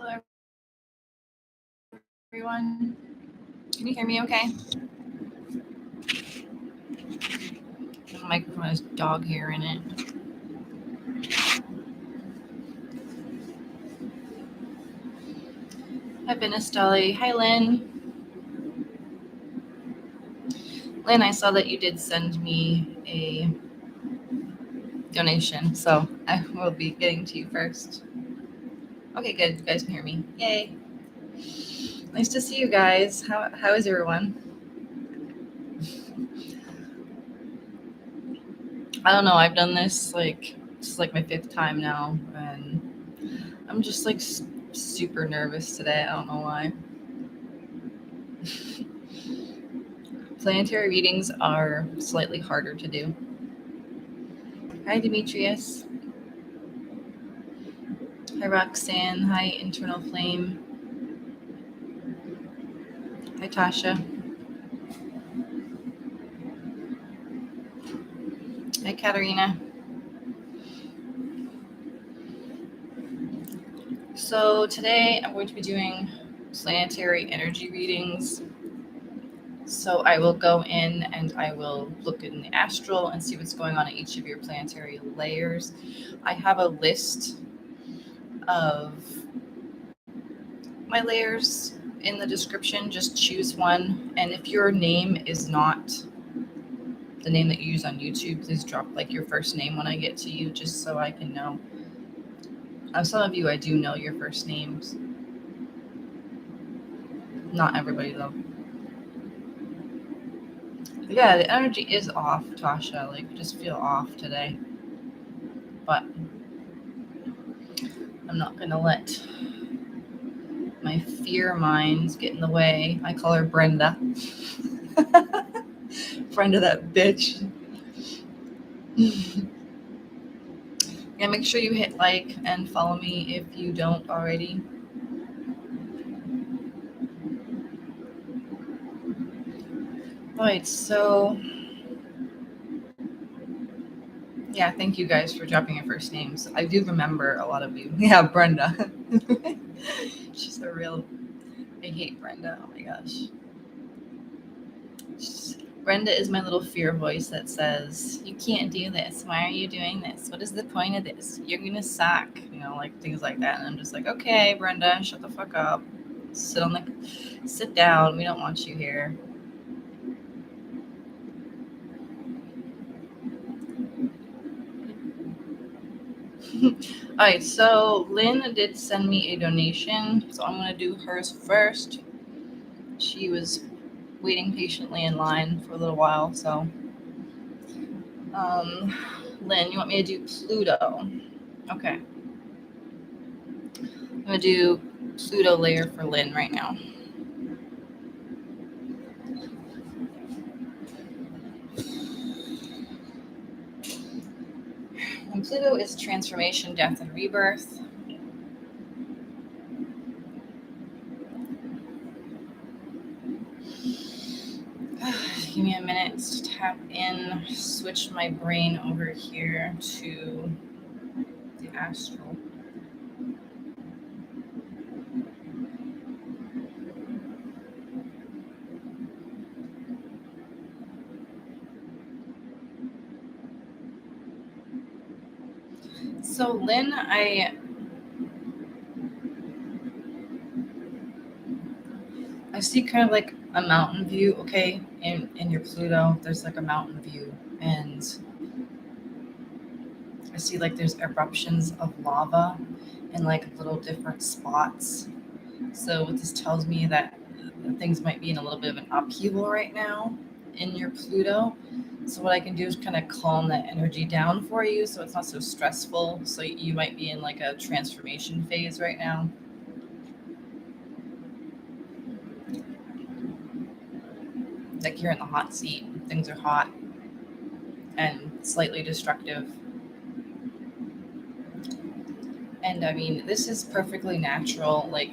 Hello, everyone. Can you hear me okay? The microphone has dog hair in it. Hi, Benestelli. Hi, Lynn. Lynn, I saw that you did send me a donation, so I will be getting to you first. Okay, good. You guys can hear me. Yay. Nice to see you guys. How is everyone? I don't know. I've done this this is like my 5th time now, and I'm just like super nervous today. I don't know why. Planetary readings are slightly harder to do. Hi, Demetrius. Hi, Roxanne. Hi, Internal Flame. Hi, Tasha. Hi, Katarina. So today I'm going to be doing planetary energy readings. So I will go in and I will look in the astral and see what's going on in each of your planetary layers. I have a list of my layers in the description. Just choose one. And if your name is not the name that you use on YouTube, please drop like your first name when I get to you, just so I can know. Some of you, I do know your first names. Not everybody though. Yeah, the energy is off, Tasha. Like, just feel off today. But I'm not gonna let my fear minds get in the way. I call her Brenda. Brenda, that bitch. Yeah, make sure you hit like and follow me if you don't already. Alright, so yeah, thank you guys for dropping your first names. I do remember a lot of you. Yeah, Brenda. She's a real. I hate Brenda. Oh my gosh. Brenda is my little fear voice that says, "You can't do this. Why are you doing this? What is the point of this? You're gonna suck." You know, like things like that. And I'm just like, "Okay, Brenda, shut the fuck up. Sit down. We don't want you here." All right, so Lynn did send me a donation, so I'm gonna do hers first. She was waiting patiently in line for a little while, so Lynn, you want me to do Pluto? Okay. I'm gonna do Pluto layer for Lynn right now. And Pluto is transformation, death, and rebirth. Give me a minute to tap in, switch my brain over here to the astral. So Lynn, I see kind of like a mountain view, okay? In your Pluto, there's like a mountain view, and I see like there's eruptions of lava in like little different spots. So what this tells me that things might be in a little bit of an upheaval right now in your Pluto. So what I can do is kind of calm that energy down for you so it's not so stressful. So you might be in like a transformation phase right now. Like you're in the hot seat. Things are hot and slightly destructive. And I mean, this is perfectly natural. Like,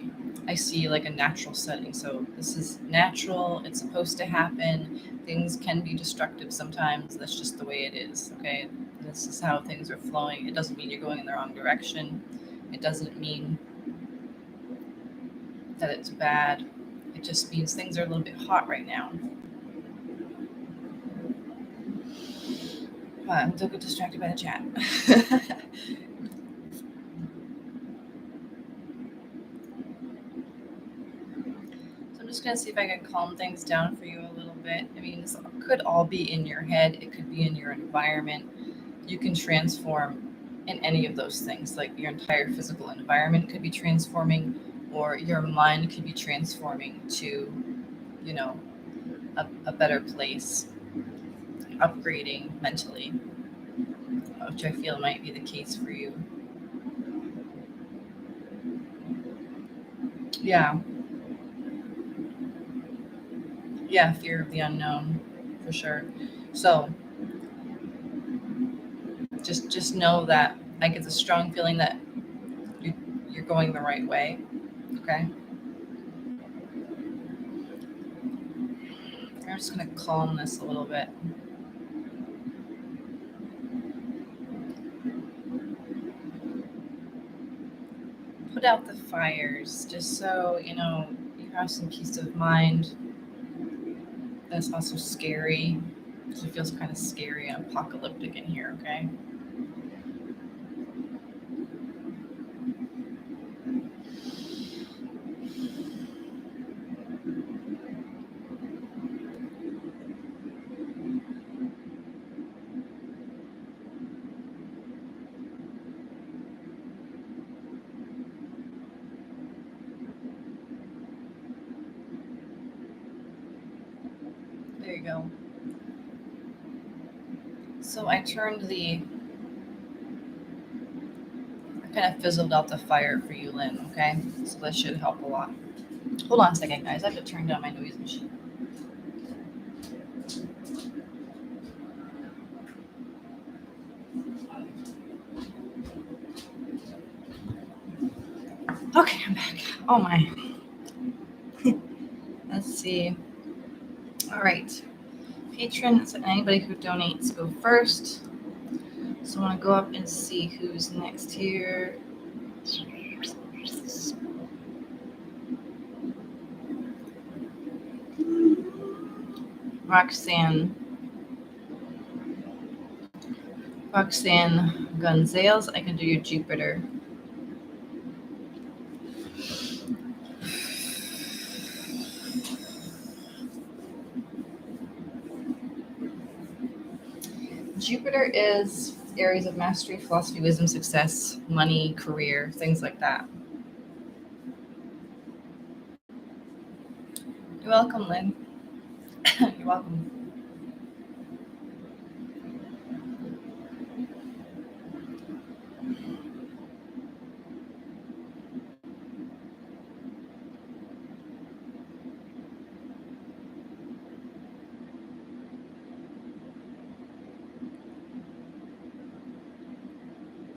I see like a natural setting. So this is natural. It's supposed to happen. Things can be destructive sometimes. That's just the way it is. Okay. This is how things are flowing. It doesn't mean you're going in the wrong direction. It doesn't mean that it's bad. It just means things are a little bit hot right now. Don't get distracted by the chat. So I'm just going to see if I can calm things down for you a little bit. I mean, this could all be in your head. It could be in your environment. You can transform in any of those things. Like your entire physical environment could be transforming, or your mind could be transforming to, you know, a better place, upgrading mentally, which I feel might be the case for you. Yeah. Yeah, fear of the unknown, for sure. So just know that I get a strong feeling that you're going the right way. Okay. I'm just gonna calm this a little bit. Put out the fires, just so you know you have some peace of mind. That's also scary. So it feels kind of scary and apocalyptic in here. Okay. There you go. So I kind of fizzled out the fire for you, Lynn. Okay. So that should help a lot. Hold on a second, guys. I have to turn down my noise machine. Okay, I'm back. Oh my. Let's see. All right. Patrons and anybody who donates go first. So I want to go up and see who's next here. Roxanne Gonzales, I can do your Jupiter. Jupiter is areas of mastery, philosophy, wisdom, success, money, career, things like that. You're welcome, Lynn. You're welcome.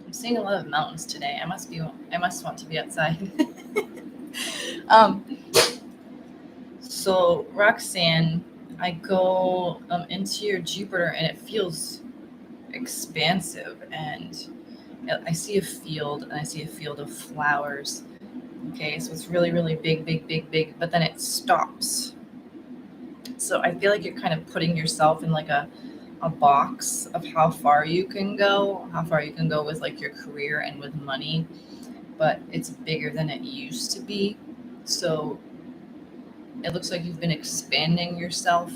I'm seeing a lot of mountains today. I must want to be outside. So Roxanne, I go into your Jupiter and it feels expansive, and I see a field, and I see a field of flowers. Okay, so it's really, really big, big, big, big, but then it stops. So I feel like you're kind of putting yourself in like a box of how far you can go with like your career and with money, but it's bigger than it used to be. So it looks like you've been expanding yourself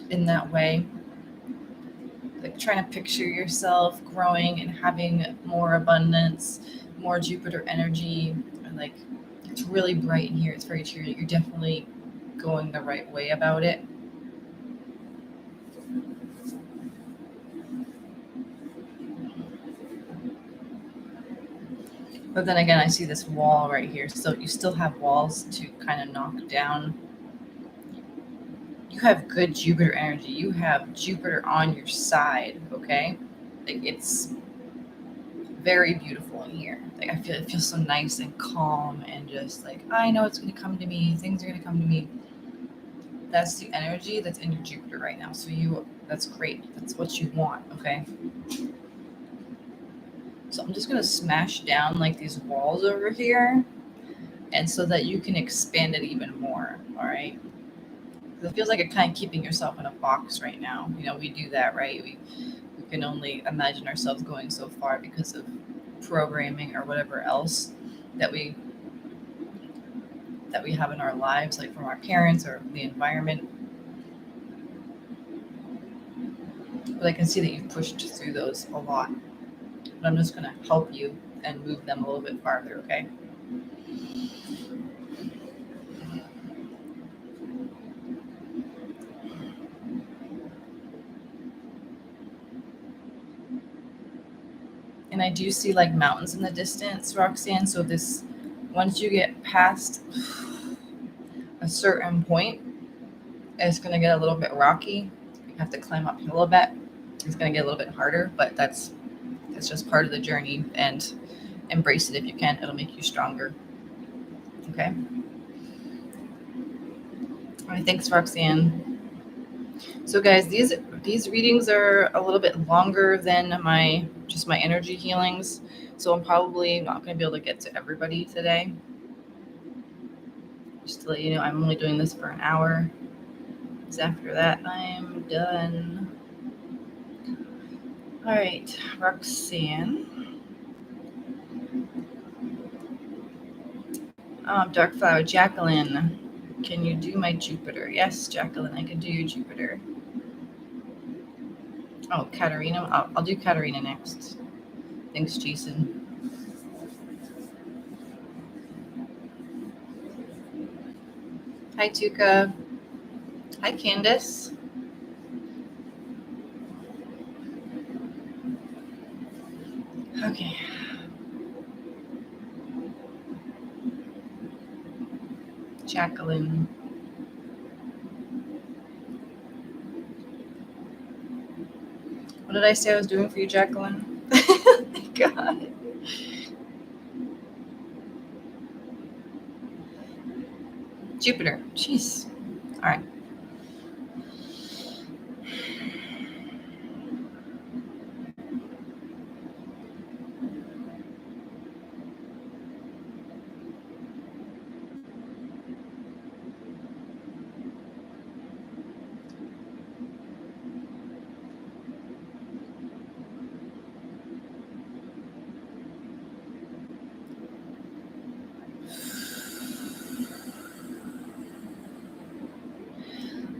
in that way, like trying to picture yourself growing and having more abundance, more Jupiter energy. And like, it's really bright in here. It's very cheery. You're definitely going the right way about it. But then again, I see this wall right here. So you still have walls to kind of knock down. You have good Jupiter energy. You have Jupiter on your side, okay? Like, it's very beautiful in here. Like, it feels so nice and calm, and just like, I know it's going to come to me. Things are going to come to me. That's the energy that's in your Jupiter right now. So that's great. That's what you want, okay? So I'm just going to smash down like these walls over here. and so that you can expand it even more. All right. It feels like you're kind of keeping yourself in a box right now. You know, we do that, right? We can only imagine ourselves going so far because of programming or whatever else that we have in our lives, like from our parents or the environment. But I can see that you've pushed through those a lot. But I'm just going to help you and move them a little bit farther, okay? And I do see like mountains in the distance, Roxanne. So this, once you get past a certain point, it's going to get a little bit rocky. You have to climb uphill a bit. It's going to get a little bit harder, but that's just part of the journey, and embrace it if you can. It'll make you stronger. Okay. All right. Thanks, Roxanne. So, guys, these readings are a little bit longer than my energy healings. So I'm probably not going to be able to get to everybody today. Just to let you know, I'm only doing this for an hour. Because after that, I'm done. All right, Roxanne. Dark Flower, Jacqueline. Can you do my Jupiter? Yes, Jacqueline, I can do your Jupiter. Oh, Katarina. I'll do Katarina next. Thanks, Jason. Hi, Tuka. Hi, Candace. Okay. Jacqueline. What did I say I was doing for you, Jacqueline? God. Jupiter. Jeez. All right.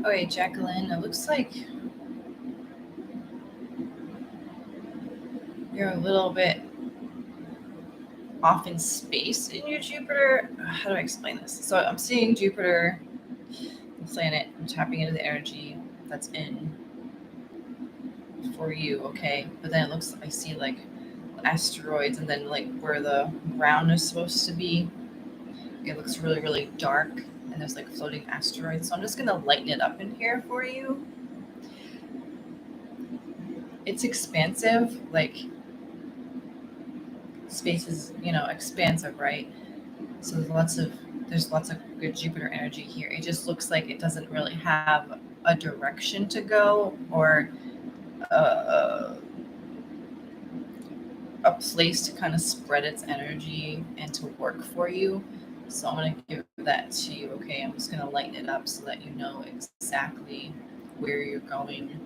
All right, Jacqueline. It looks like you're a little bit off in space in your Jupiter. How do I explain this? So I'm seeing Jupiter, the planet. I'm tapping into the energy that's in for you, okay? But then it looks, I see like asteroids, and then like where the ground is supposed to be, it looks really, really dark, and there's like floating asteroids. So I'm just gonna lighten it up in here for you. It's expansive, like space is, expansive, right? So there's lots of good Jupiter energy here. It just looks like it doesn't really have a direction to go, or uh, a place to kind of spread its energy and to work for you. So I'm going to give that to you, okay? I'm just going to lighten it up so that you know exactly where you're going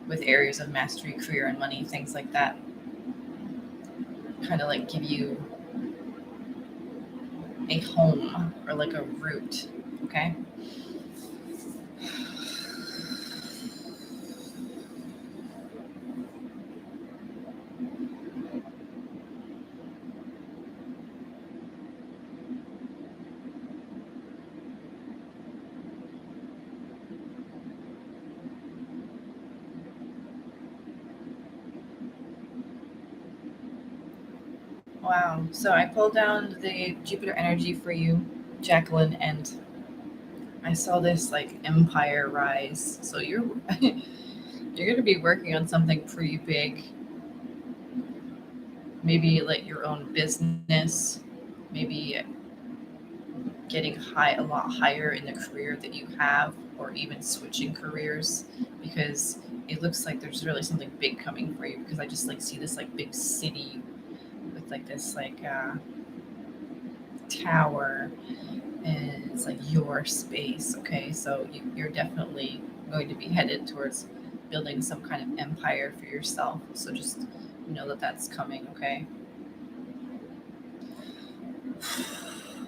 with areas of mastery, career, and money, things like that. Kind of like give you a home or like a root, okay? Wow. So I pulled down the Jupiter energy for you, Jacqueline, and I saw this like empire rise. So you're you're going to be working on something pretty big. Maybe like your own business, maybe getting a lot higher in the career that you have, or even switching careers, because it looks like there's really something big coming for you, because I just like see this like big city with like this like tower, and it's like your space. Okay, so you're definitely going to be headed towards building some kind of empire for yourself. So just know that that's coming. Okay,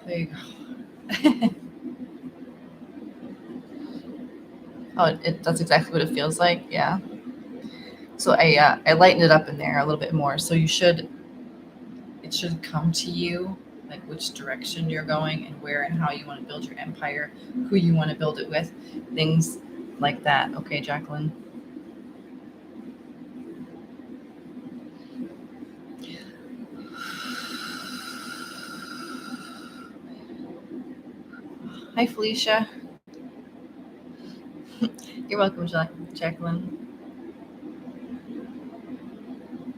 there you go. Oh, that's exactly what it feels like. Yeah. So I lightened it up in there a little bit more. So it should come to you, like which direction you're going and where and how you want to build your empire, who you want to build it with, things like that. Okay, Jacqueline. Hi, Felicia. You're welcome, Jacqueline.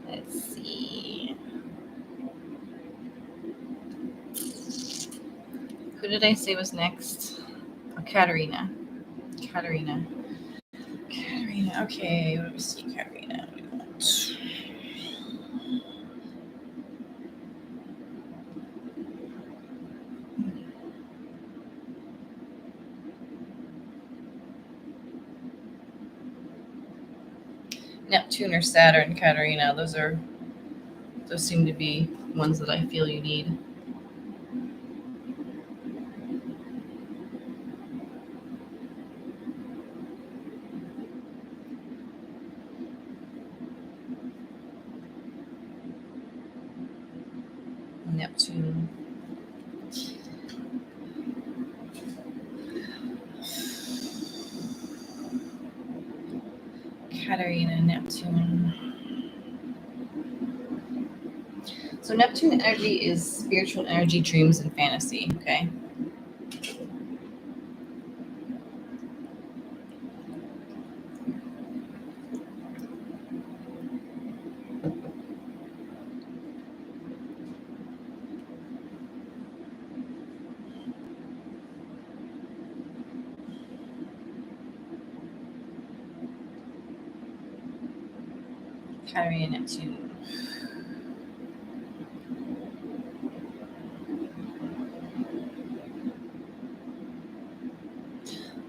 Let's see. Who did I say was next? Oh, Katarina. Katarina. Katarina. Okay, what do we see, Katarina? What do we want? Neptune or Saturn, Katarina. Those seem to be ones that I feel you need. Neptune. Katarina, Neptune. So Neptune energy is spiritual energy, dreams, and fantasy. Okay. Katarina, Neptune.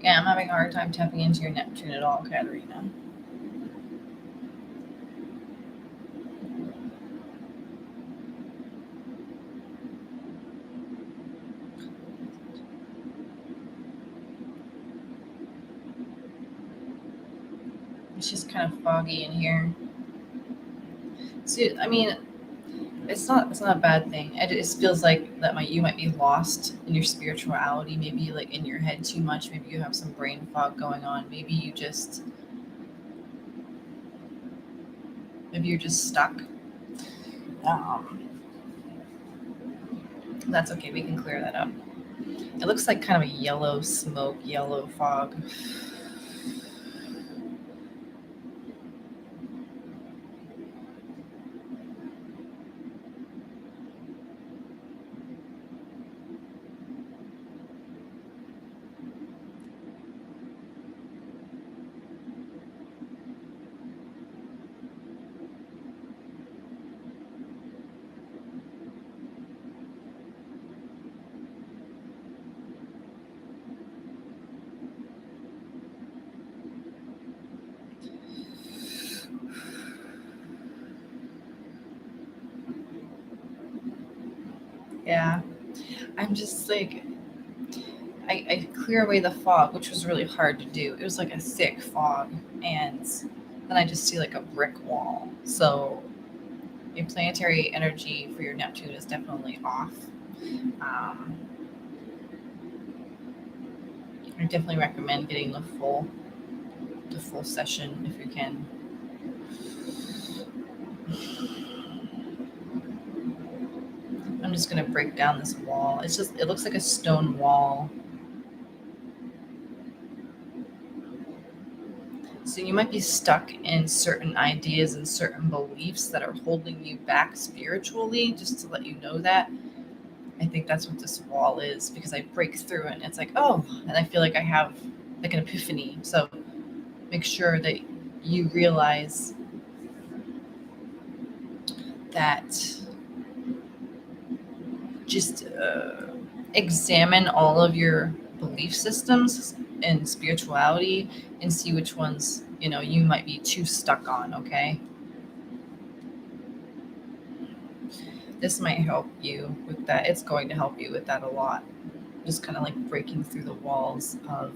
Yeah, I'm having a hard time tapping into your Neptune at all, Katarina. It's just kind of foggy in here. So I mean, it's not a bad thing. It just feels like that you might be lost in your spirituality, maybe like in your head too much. Maybe you have some brain fog going on. Maybe you're just stuck. Um, that's okay. We can clear that up. It looks like kind of a yellow smoke, yellow fog. Yeah, I'm just like I clear away the fog, which was really hard to do. It was like a thick fog, and then I just see like a brick wall. So your planetary energy for your Neptune is definitely off. Um, I definitely recommend getting the full session if you can. I'm just gonna break down this wall. It looks like a stone wall. So you might be stuck in certain ideas and certain beliefs that are holding you back spiritually, just to let you know that. I think that's what this wall is because I break through it and it's like, oh, and I feel like I have like an epiphany. So make sure that you realize that just examine all of your belief systems and spirituality and see which ones, you might be too stuck on, okay? This might help you with that. It's going to help you with that a lot. Just kind of like breaking through the walls of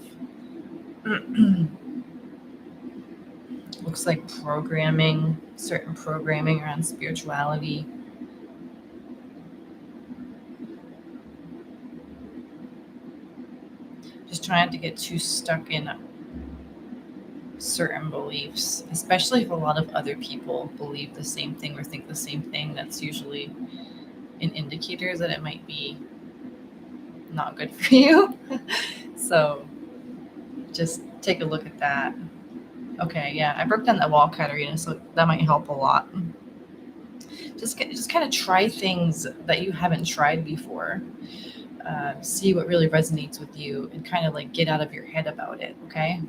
looks like certain programming around spirituality. Just trying to get too stuck in certain beliefs, especially if a lot of other people believe the same thing or think the same thing. That's usually an indicator that it might be not good for you. So just take a look at that. Okay, yeah, I broke down that wall, Katarina, so that might help a lot. Just kind of try things that you haven't tried before. See what really resonates with you, and kind of like get out of your head about it. Okay.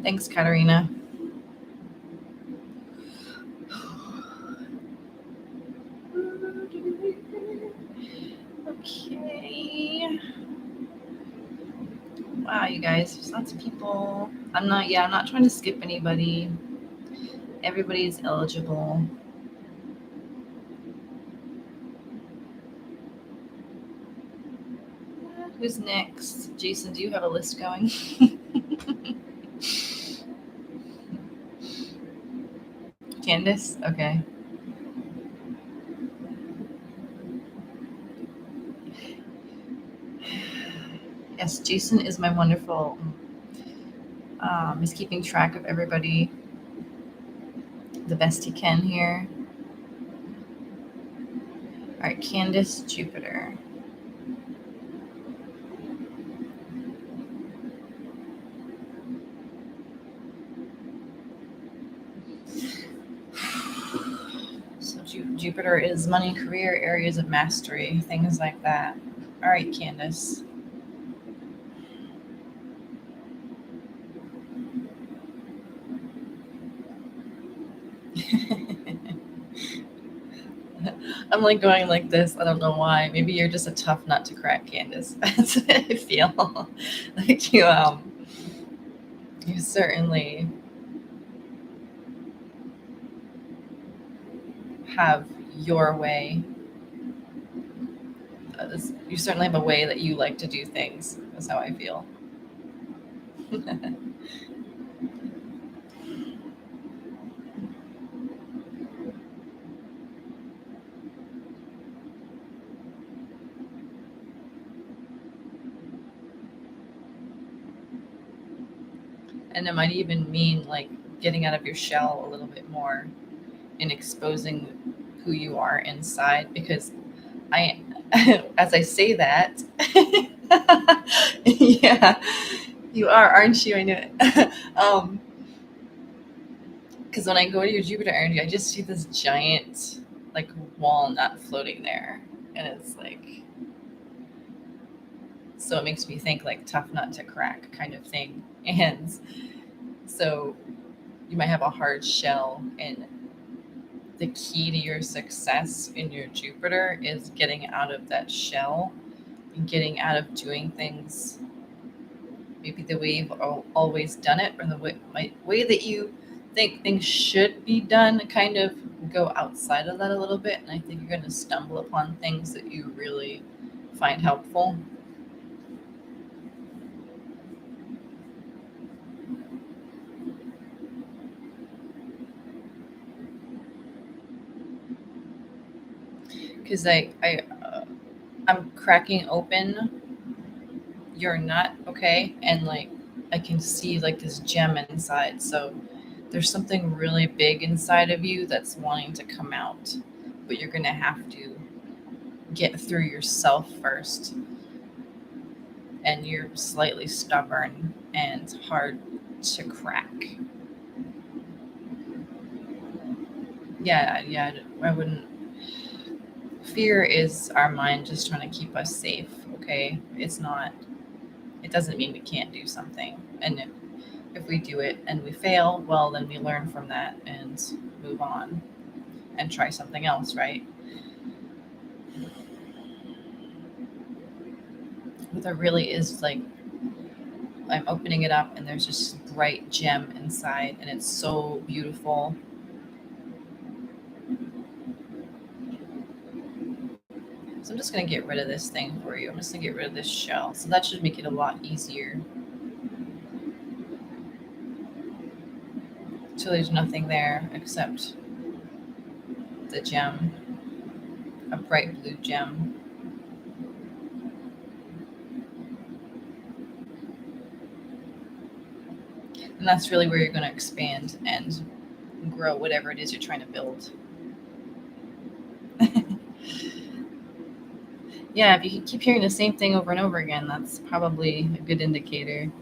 Thanks, Katarina. Okay. Wow, you guys, there's lots of people. I'm not trying to skip anybody. Everybody is eligible. Who's next? Jason, do you have a list going? Candace? Okay. Yes, Jason is my wonderful. He's keeping track of everybody the best he can here. All right, Candace, Jupiter. So Jupiter is money, career, areas of mastery, things like that. All right, Candace. I'm like going like this. I don't know why. Maybe you're just a tough nut to crack, Candace. That's what I feel. Like you certainly have your way. You certainly have a way that you like to do things. That's how I feel. And it might even mean like getting out of your shell a little bit more and exposing who you are inside, because I as I say that yeah, you are, aren't you? I knew it. Because when I go to your Jupiter energy, I just see this giant like walnut floating there, and it's like, so it makes me think like tough nut to crack kind of thing. And so you might have a hard shell, and the key to your success in your Jupiter is getting out of that shell and getting out of doing things maybe the way you've always done it, or the way that you think things should be done. Kind of go outside of that a little bit, and I think you're going to stumble upon things that you really find helpful. Because I'm cracking open your nut, okay, and like I can see like this gem inside. So there's something really big inside of you that's wanting to come out, but you're gonna have to get through yourself first, and you're slightly stubborn and hard to crack. Yeah, I wouldn't. Fear is our mind just trying to keep us safe, okay? It doesn't mean we can't do something. And if we do it and we fail, well, then we learn from that and move on and try something else, right? But there really is like, I'm opening it up and there's this bright gem inside and it's so beautiful. So I'm just going to get rid of this thing for you. I'm just going to get rid of this shell. So that should make it a lot easier. So there's nothing there except the gem, a bright blue gem. And that's really where you're going to expand and grow whatever it is you're trying to build. Yeah, if you keep hearing the same thing over and over again, that's probably a good indicator.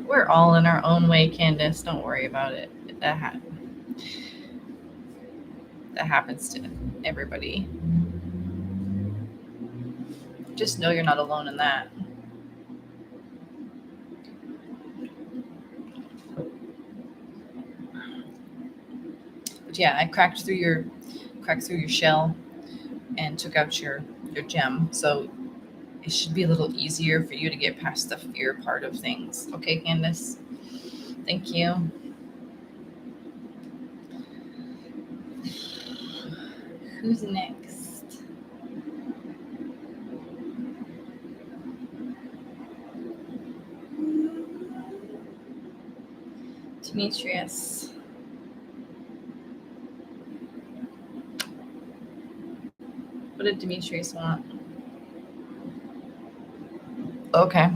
We're all in our own way, Candace. Don't worry about it. That happens to everybody. Just know you're not alone in that. But yeah, I cracked through your shell and took out your gem. So it should be a little easier for you to get past the fear part of things. Okay, Candace? Thank you. Who's next? Demetrius. What did Demetrius want? Okay.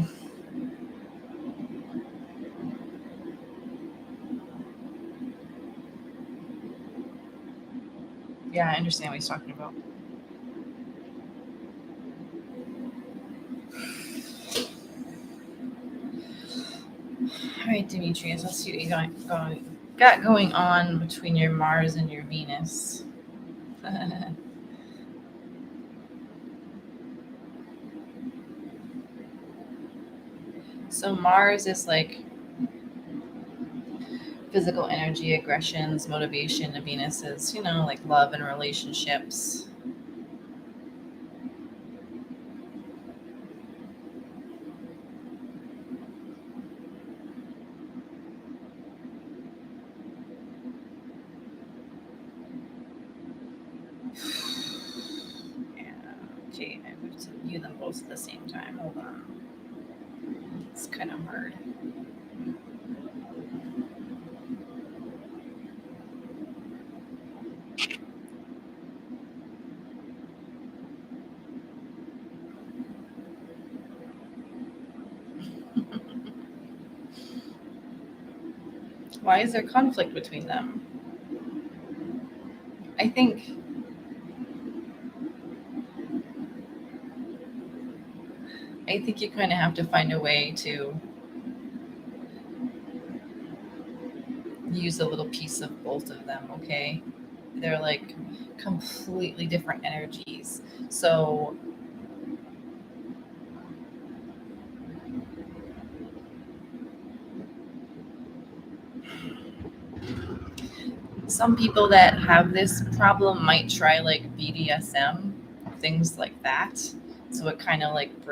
Yeah, I understand what he's talking about. All right, Demetrius, let's see what you got going on between your Mars and your Venus. So Mars is like physical energy, aggressions, motivation, and Venus is, like love and relationships. Yeah, okay, I have to view them both at the same time. Hold on. It's kind of hard. Why is there conflict between them? I think you kind of have to find a way to use a little piece of both of them, okay? They're like completely different energies. So some people that have this problem might try like BDSM, things like that. So it kind of like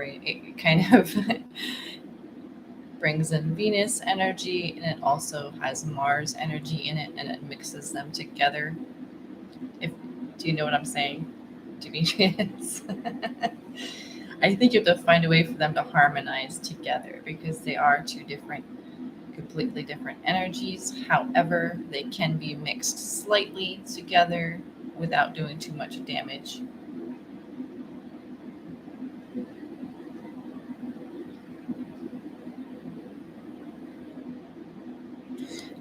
brings in Venus energy, and it also has Mars energy in it, and it mixes them together. Do you know what I'm saying, Demetrius? I think you have to find a way for them to harmonize together because they are two completely different energies. However, they can be mixed slightly together without doing too much damage.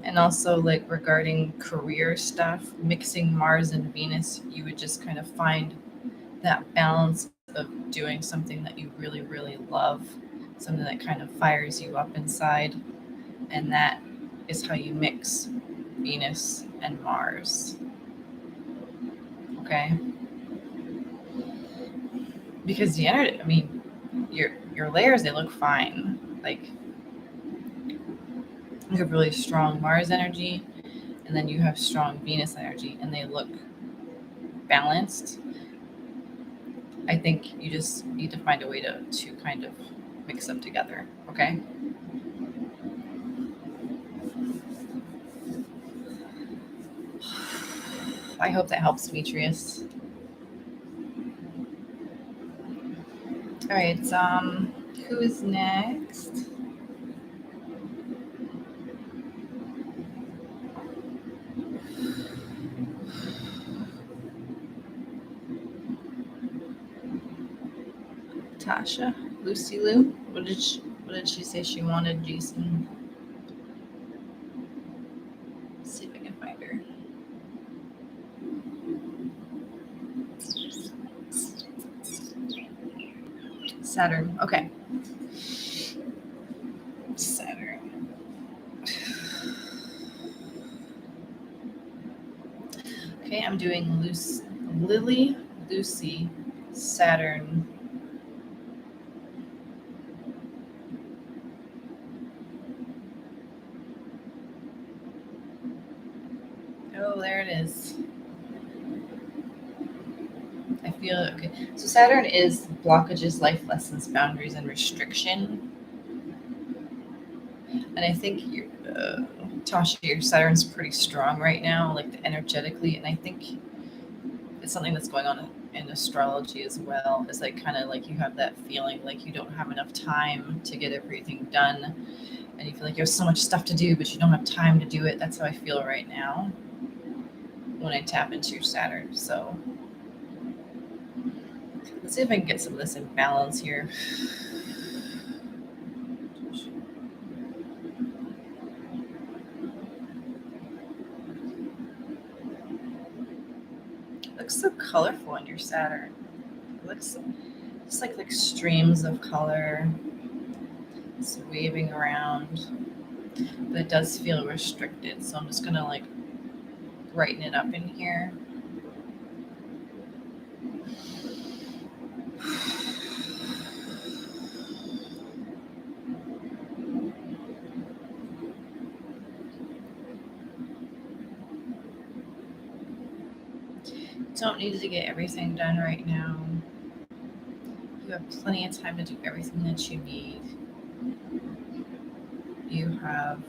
And also, like regarding career stuff, mixing Mars and Venus, you would just kind of find that balance of doing something that you really, really love, something that kind of fires you up inside. And that is how you mix Venus and Mars. Okay? Because the energy, I mean, your layers, they look fine. Like, you have really strong Mars energy, and then you have strong Venus energy, and they look balanced. I think you just need to find a way to kind of mix them together. Okay. I hope that helps, Demetrius. All right. Who is next? Tasha, Lucy Lou. What did she say she wanted, Jason? Let's see if I can find her. Saturn. Okay. Saturn. Okay, I'm doing Lily, Lucy, Saturn. Oh, there it is. I feel okay. So Saturn is blockages, life lessons, boundaries, and restriction. And I think Tasha, your Saturn's pretty strong right now, like energetically. And I think it's something that's going on in astrology as well. It's like kind of like you have that feeling like you don't have enough time to get everything done, and you feel like you have so much stuff to do, but you don't have time to do it. That's how I feel right now when I tap into your Saturn. So let's see if I can get some of this in balance here. It looks so colorful in your Saturn. It looks just like streams of color. It's waving around, but it does feel restricted. So I'm just gonna like brighten it up in here. Don't need to get everything done right now. You have plenty of time to do everything that you need. You have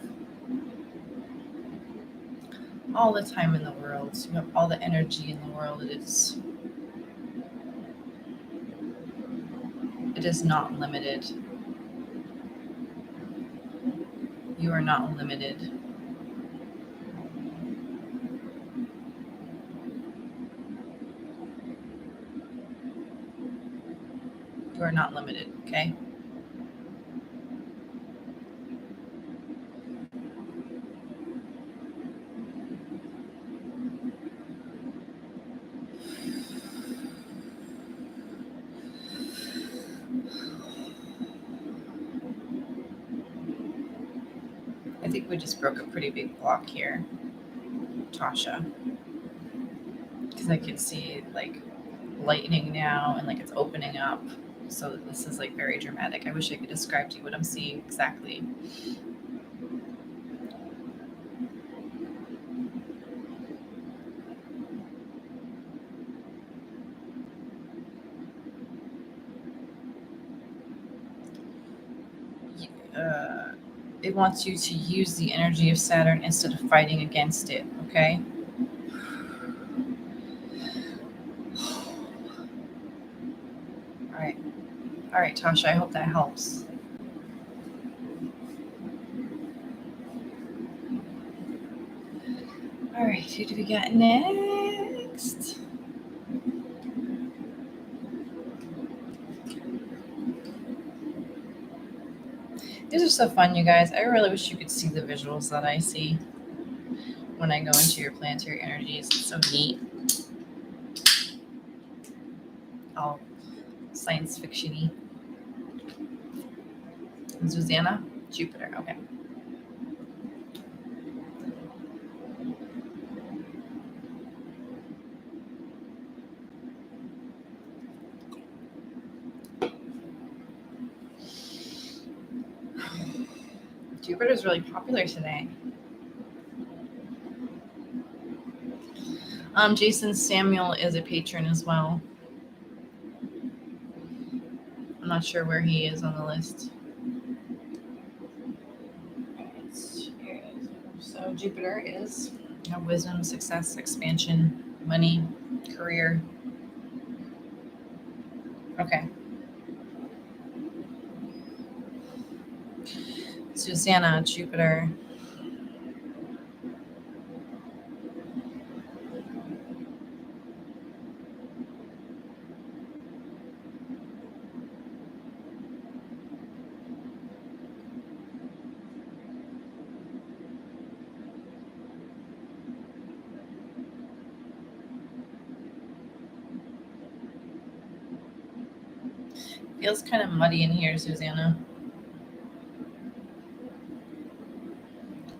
all the time in the world. You have all the energy in the world. It is not limited. You are not limited. You are not limited, okay? I think we just broke a pretty big block here, Tasha, because I can see like lightning now and like it's opening up. So this is like very dramatic. I wish I could describe to you what I'm seeing exactly. It wants you to use the energy of Saturn instead of fighting against it, okay? All right, Tasha, I hope that helps. All right, who do we got next? These are so fun, you guys. I really wish you could see the visuals that I see when I go into your planetary energies. It's so neat. All science fiction-y. Susanna? Jupiter, okay. Jupiter's really popular today. Jason Samuel is a patron as well. not sure where he is on the list. Here it is. So Jupiter is wisdom, success, expansion, money, career. Okay. Susanna, Jupiter. Feels kind of muddy in here, Susanna.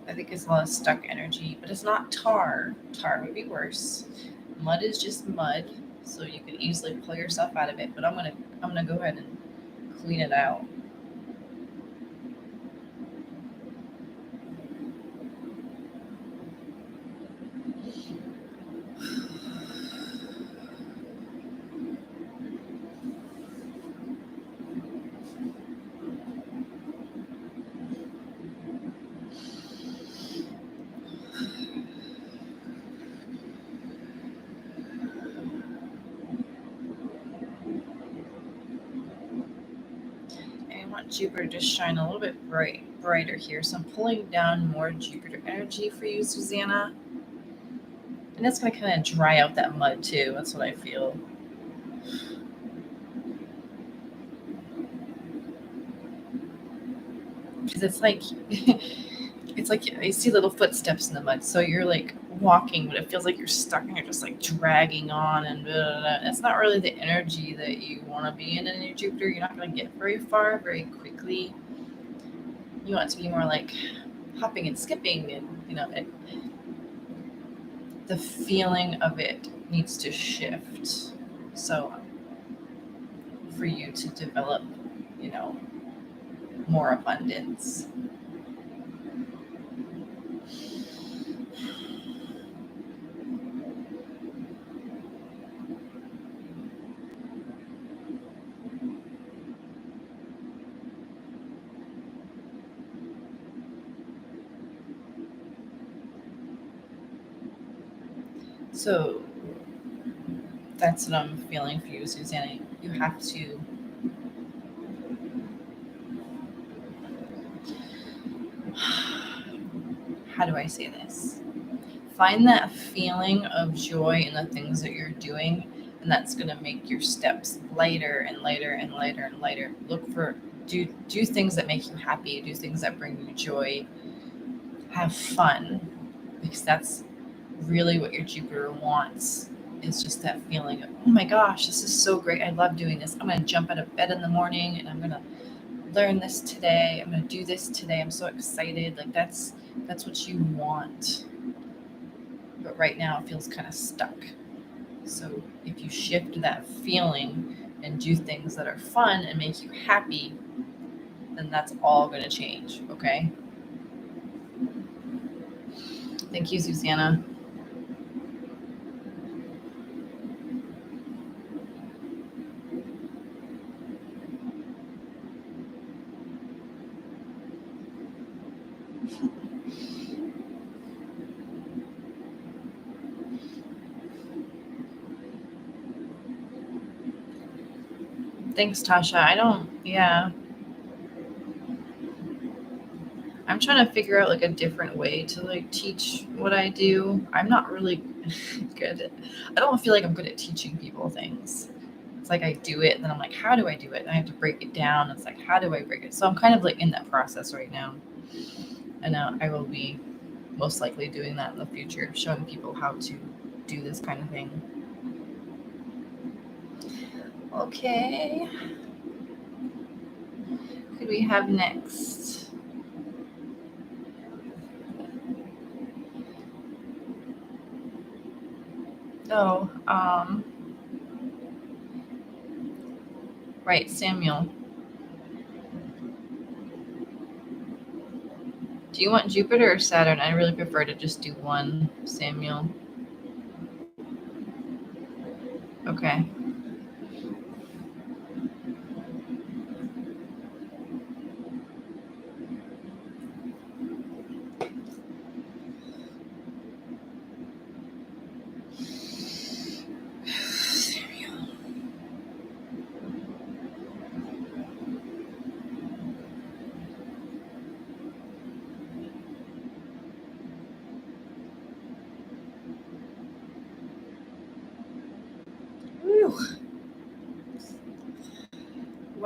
I think it's a lot of stuck energy, but it's not tar. Tar would be worse. Mud is just mud, so you could easily pull yourself out of it. But I'm gonna go ahead and clean it out. I want Jupiter to shine a little bit brighter here. So I'm pulling down more Jupiter energy for you, Susanna. And that's going to kind of dry out that mud too. That's what I feel. Because it's like I see little footsteps in the mud. So you're like walking, but it feels like you're stuck and you're just like dragging on and blah, blah, blah. It's not really the energy that you want to be in your Jupiter. You're not going to get very far very quickly. You want it to be more like hopping and skipping, and the feeling of it needs to shift. So for you to develop, more abundance. So that's what I'm feeling for you, Susanna. You have to how do I say this? Find that feeling of joy in the things that you're doing, and that's going to make your steps lighter and lighter and lighter and lighter. Look for do things that make you happy, do things that bring you joy. Have fun, because that's really what your Jupiter wants. Is just that feeling of, oh my gosh, this is so great. I love doing this. I'm going to jump out of bed in the morning and I'm going to learn this today. I'm going to do this today. I'm so excited. Like that's what you want. But right now it feels kind of stuck. So if you shift that feeling and do things that are fun and make you happy, then that's all going to change. Okay. Thank you, Susanna. Thanks, Tasha. I'm trying to figure out like a different way to like teach what I do. I'm not really good. I don't feel like I'm good at teaching people things. It's like I do it and then I'm like, how do I do it? And I have to break it down. It's like, how do I break it? So I'm kind of like in that process right now. And I will be most likely doing that in the future, showing people how to do this kind of thing. Okay. Who do we have next? Oh, right, Samuel. Do you want Jupiter or Saturn? I really prefer to just do one, Samuel. Okay.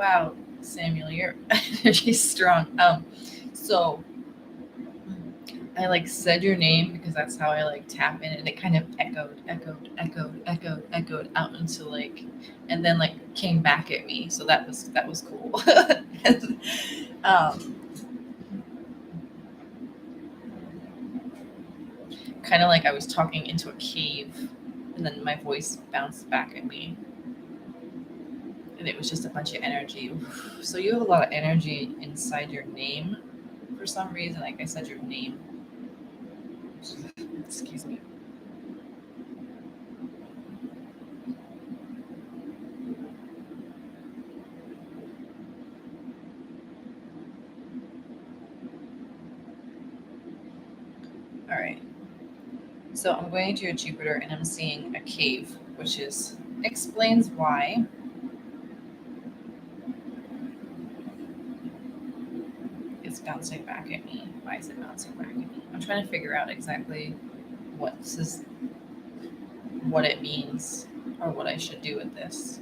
Wow, Samuel, your energy's strong. So I like said your name because that's how I like tap in, and it kind of echoed out into like, and then like came back at me. So that was cool. And, kind of like I was talking into a cave, and then my voice bounced back at me, and it was just a bunch of energy. So you have a lot of energy inside your name for some reason. Like I said, your name. Excuse me. All right. So I'm going to your Jupiter and I'm seeing a cave, which is explains why. It's bouncing back at me. Why is it bouncing back at me? I'm trying to figure out exactly what this is, what it means, or what I should do with this.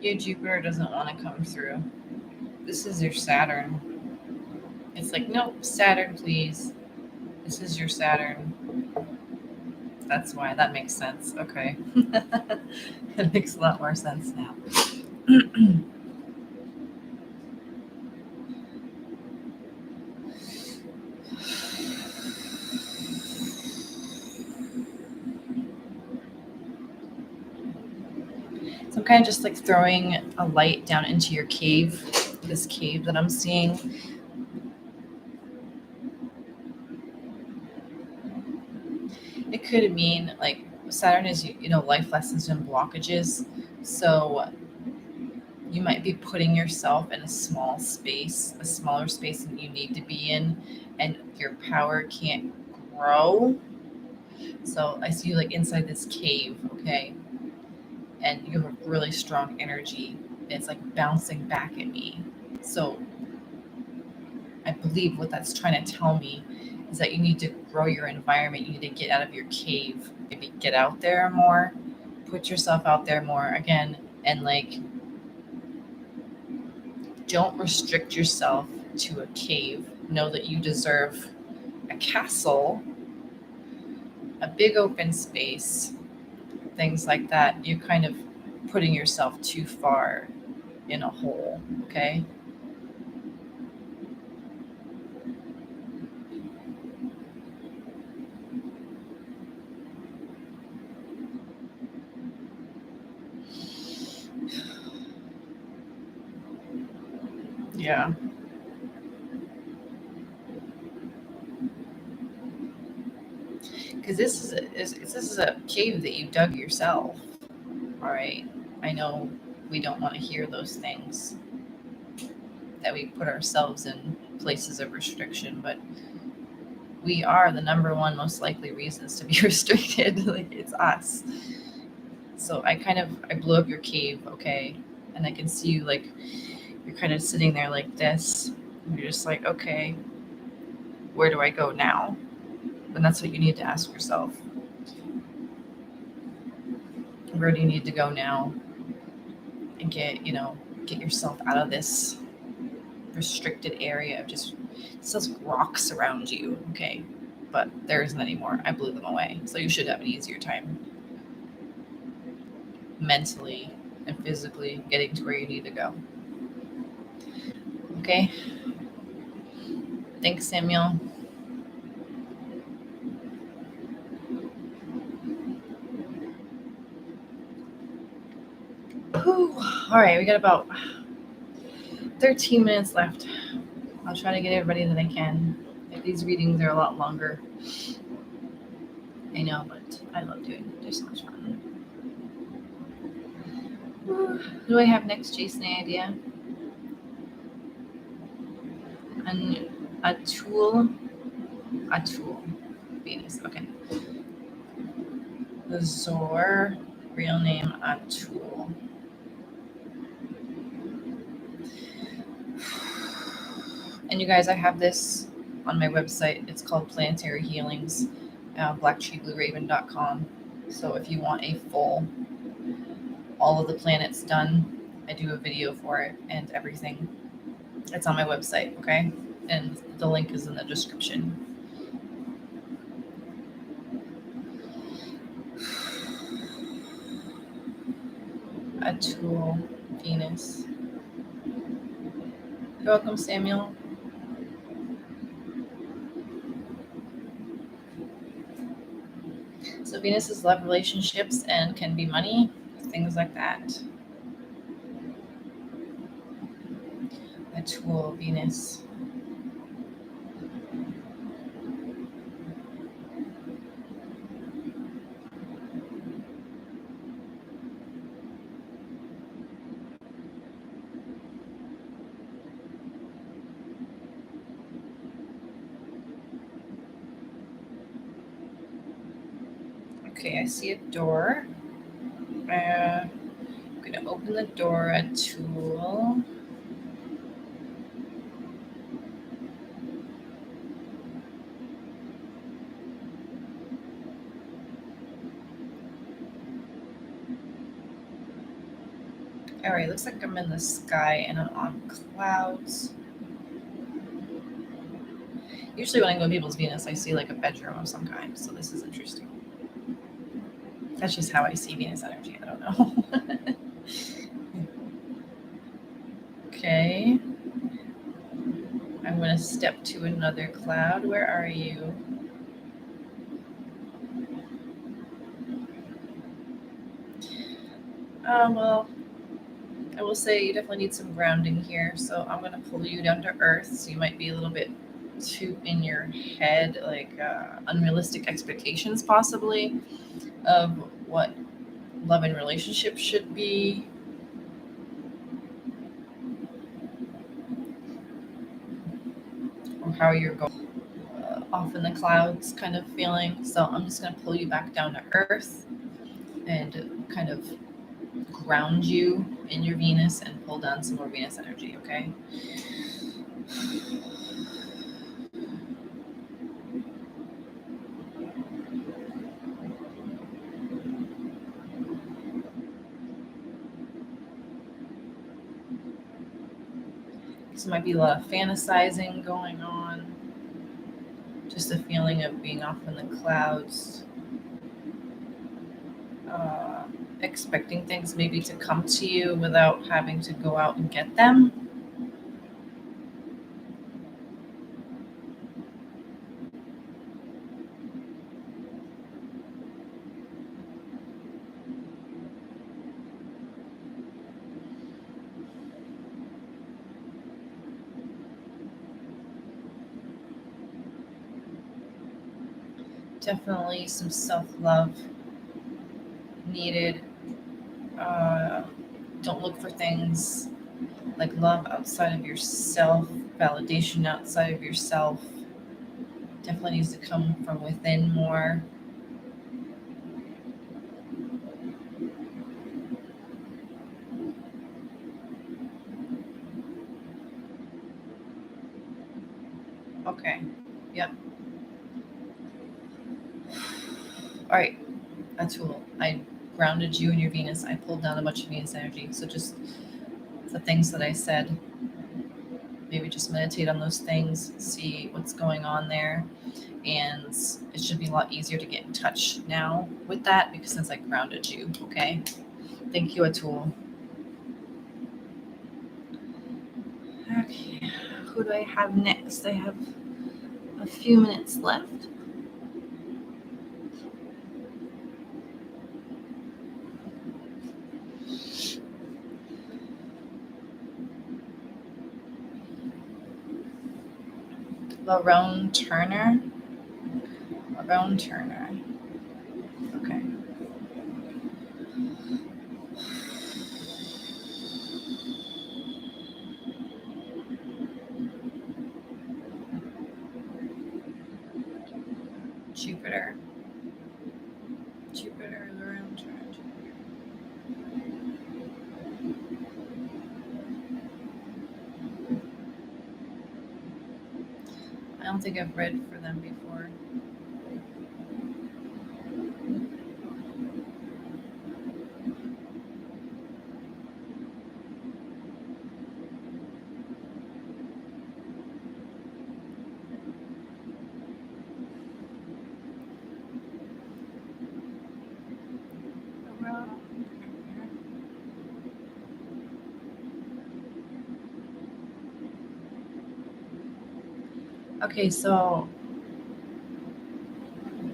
Your Jupiter doesn't want to come through. This is your Saturn. It's like, nope, Saturn, please. This is your Saturn. That's why. That makes sense. Okay. It makes a lot more sense now. So I'm kind of just like throwing a light down into your cave, this cave that I'm seeing. It could mean like Saturn is, life lessons and blockages. So you might be putting yourself in a small space, a smaller space than you need to be in, and your power can't grow. So I see you like inside this cave, okay? And you have a really strong energy. It's like bouncing back at me. So I believe what that's trying to tell me is that you need to grow your environment. You need to get out of your cave. Maybe get out there more, put yourself out there more again, and like don't restrict yourself to a cave. Know that you deserve a castle, a big open space, things like that. You're kind of putting yourself too far in a hole, okay? Yeah. Because this is a cave that you dug yourself. All right. I know we don't want to hear those things, that we put ourselves in places of restriction, but we are the number one most likely reasons to be restricted. Like it's us. So I blew up your cave, okay? And I can see you like you're kind of sitting there like this. And you're just like, okay, where do I go now? And that's what you need to ask yourself. Where do you need to go now and get yourself out of this restricted area of just rocks around you, okay? But there isn't anymore. I blew them away. So you should have an easier time mentally and physically getting to where you need to go. Okay? Thanks, Samuel. Whew. All right, we got about 13 minutes left. I'll try to get everybody that I can. These readings are a lot longer. I know, but I love doing it. They're so much fun. Who do I have next, Jason? Any idea? A tool. Venus. Okay. Zor, real name Atul. And you guys, I have this on my website. It's called Planetary Healings, Blacktreeblueraven.com. So if you want a full, all of the planets done, I do a video for it and everything. It's on my website, okay? And the link is in the description. Atul, Venus. You're welcome, Samuel. So Venus is love, relationships, and can be money, things like that. Atul, Venus. Okay, I see a door. I'm gonna open the door, Atul. All right, looks like I'm in the sky and I'm on clouds. Usually when I go to people's Venus, I see like a bedroom of some kind, so this is interesting. That's just how I see Venus energy, I don't know. Okay. I'm gonna step to another cloud. Where are you? Well, I will say you definitely need some grounding here, so I'm gonna pull you down to earth. So you might be a little bit too in your head, like unrealistic expectations, possibly, of what love and relationship should be. Or how you're going off in the clouds kind of feeling. So I'm just going to pull you back down to earth and kind of ground you in your Venus and pull down some more Venus energy, okay? So might be a lot of fantasizing going on. Just a feeling of being off in the clouds. Expecting things maybe to come to you without having to go out and get them. Definitely some self-love needed. Don't look for things like love outside of yourself, validation outside of yourself. Definitely needs to come from within more. Okay. Yep. All right. Atul, I grounded you in your Venus. I pulled down a bunch of Venus energy. So just the things that I said, maybe just meditate on those things, see what's going on there. And it should be a lot easier to get in touch now with that because since I grounded you. Okay. Thank you, Atul. Okay. Who do I have next? I have a few minutes left. Larone Turner. Larone Turner. Okay. Jupiter. Jupiter don't think I've read for them before. Okay, so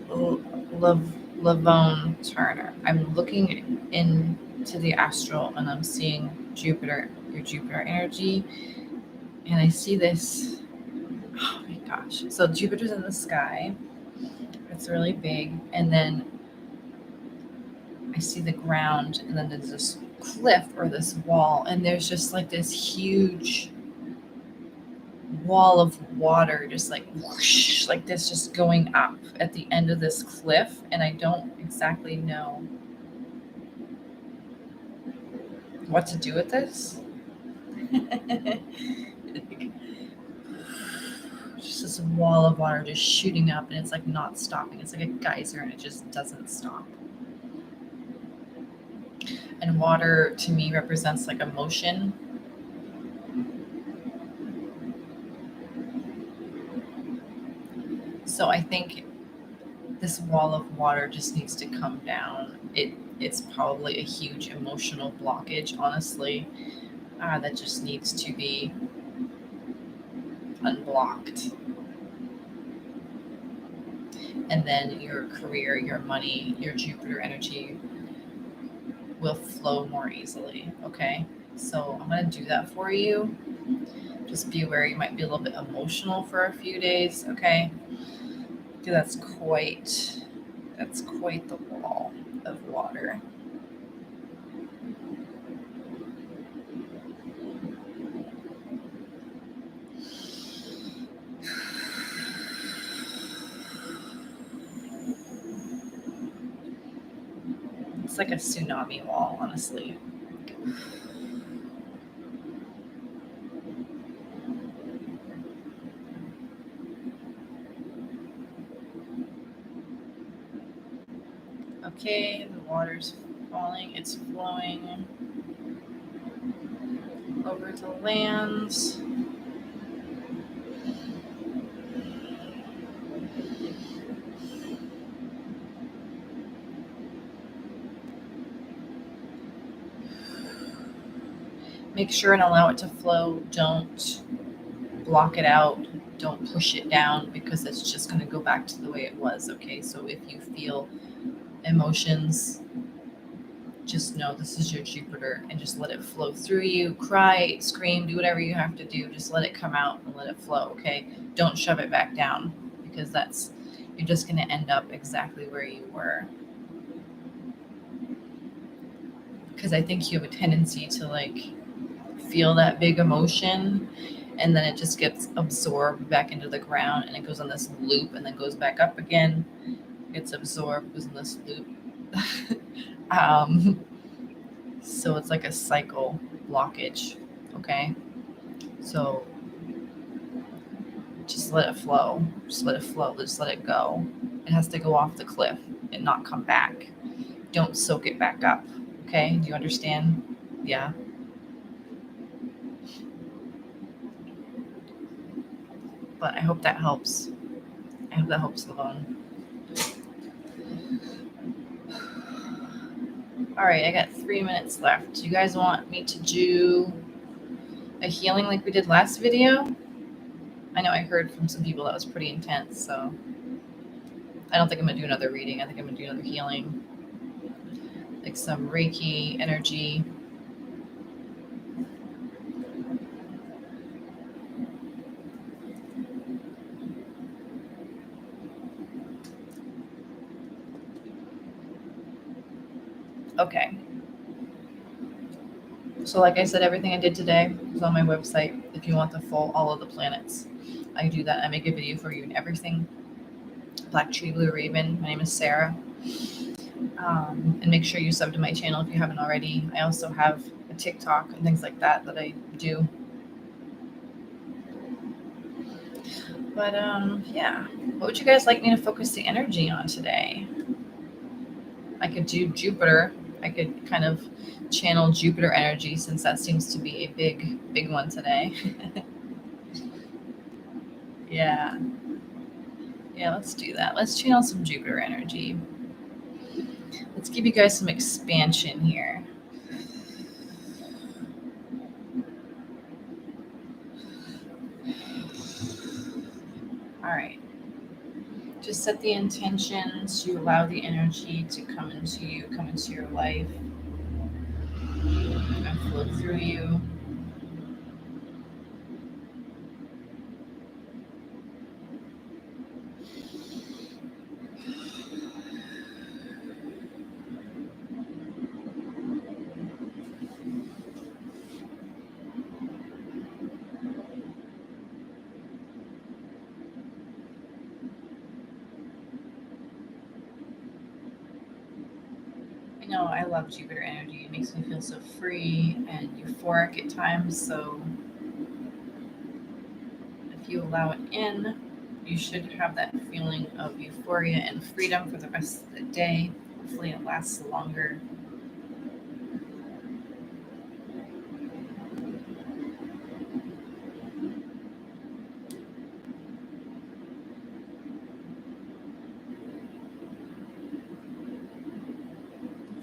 Lavone Turner. I'm looking into the astral and I'm seeing Jupiter, your Jupiter energy, and I see this. Oh my gosh! So Jupiter's in the sky. It's really big, and then I see the ground, and then there's this cliff or this wall, and there's just like this huge wall of water, just like whoosh, like this, just going up at the end of this cliff, and I don't exactly know what to do with this. Just this wall of water just shooting up, and it's like not stopping. It's like a geyser, and it just doesn't stop. And water to me represents like emotion. So I think this wall of water just needs to come down. It's probably a huge emotional blockage, honestly, that just needs to be unblocked. And then your career, your money, your Jupiter energy will flow more easily. Okay, so I'm going to do that for you. Just be aware you might be a little bit emotional for a few days. Okay, that's quite the wall of water. It's like a tsunami wall, honestly. Okay, the water's falling, it's flowing over to lands. Make sure and allow it to flow. Don't block it out. Don't push it down, because it's just going to go back to the way it was. Okay, so if you feel emotions, just know this is your Jupiter, and just let it flow through you. Cry, scream, do whatever you have to do. Just let it come out and let it flow. Okay, don't shove it back down, because you're just going to end up exactly where you were. Because I think you have a tendency to like feel that big emotion, and then it just gets absorbed back into the ground, and it goes on this loop, and then goes back up again, gets absorbed, goes in this loop. So it's like a cycle blockage. Okay, so just let it flow. Just let it flow. Just let it go. It has to go off the cliff and not come back. Don't soak it back up. Okay, do you understand? Yeah. But I hope that helps. I hope that helps, Lavon. All right, I got 3 minutes left. Do you guys want me to do a healing like we did last video? I know I heard from some people that was pretty intense, so I don't think I'm going to do another reading. I think I'm going to do another healing. Like some Reiki energy. Okay. So like I said, everything I did today is on my website. If you want the full, all of the planets, I do that. I make a video for you and everything. Blacktreeblueraven. My name is Sarah. And make sure you sub to my channel if you haven't already. I also have a TikTok and things like that I do. But yeah, what would you guys like me to focus the energy on today? I could do Jupiter. I could kind of channel Jupiter energy since that seems to be a big one today. Yeah. Yeah, let's do that. Let's channel some Jupiter energy. Let's give you guys some expansion here. All right. Just set the intention to allow the energy to come into you, come into your life, and flow through you. You know, I love Jupiter energy. It makes me feel so free and euphoric at times. So if you allow it in, you should have that feeling of euphoria and freedom for the rest of the day. Hopefully, it lasts longer.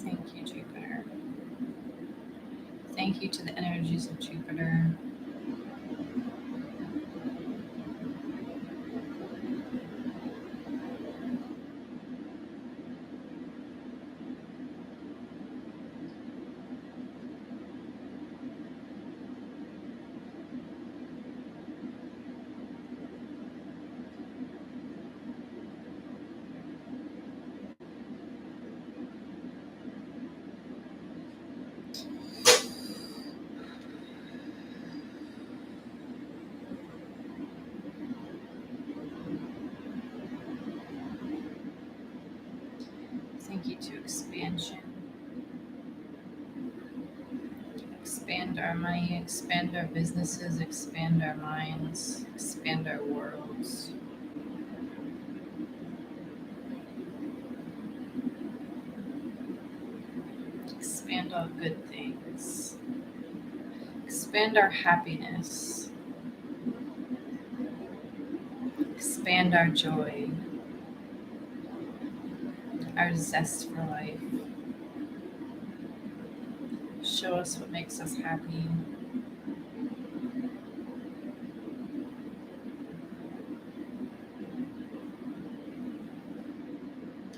Thank you, Jupiter. Thank you to the energies of Jupiter. Thank you to expansion. Expand our money, expand our businesses, expand our minds, expand our worlds. Expand all good things. Expand our happiness. Expand our joy, our zest for life. Show us what makes us happy.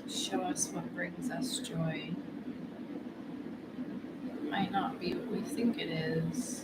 Show us what brings us joy. It might not be what we think it is.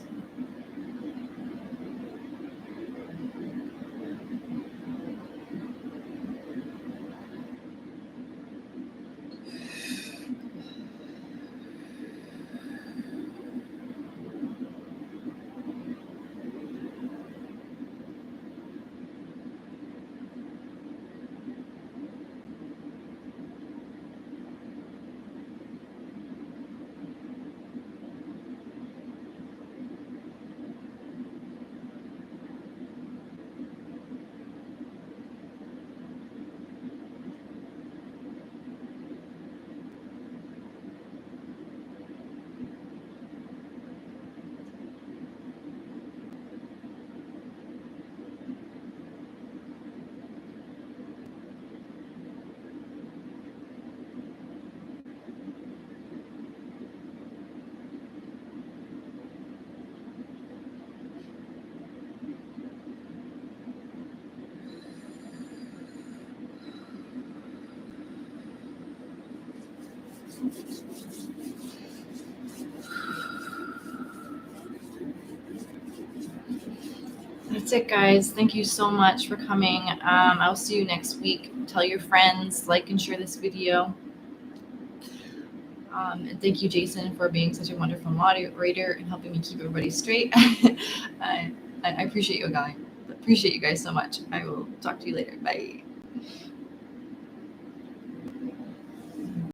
That's it, guys. Thank you so much for coming. I'll see you next week. Tell your friends, like and share this video. And thank you, Jason, for being such a wonderful moderator and helping me keep everybody straight. I appreciate you guys. Appreciate you guys so much. I will talk to you later. Bye.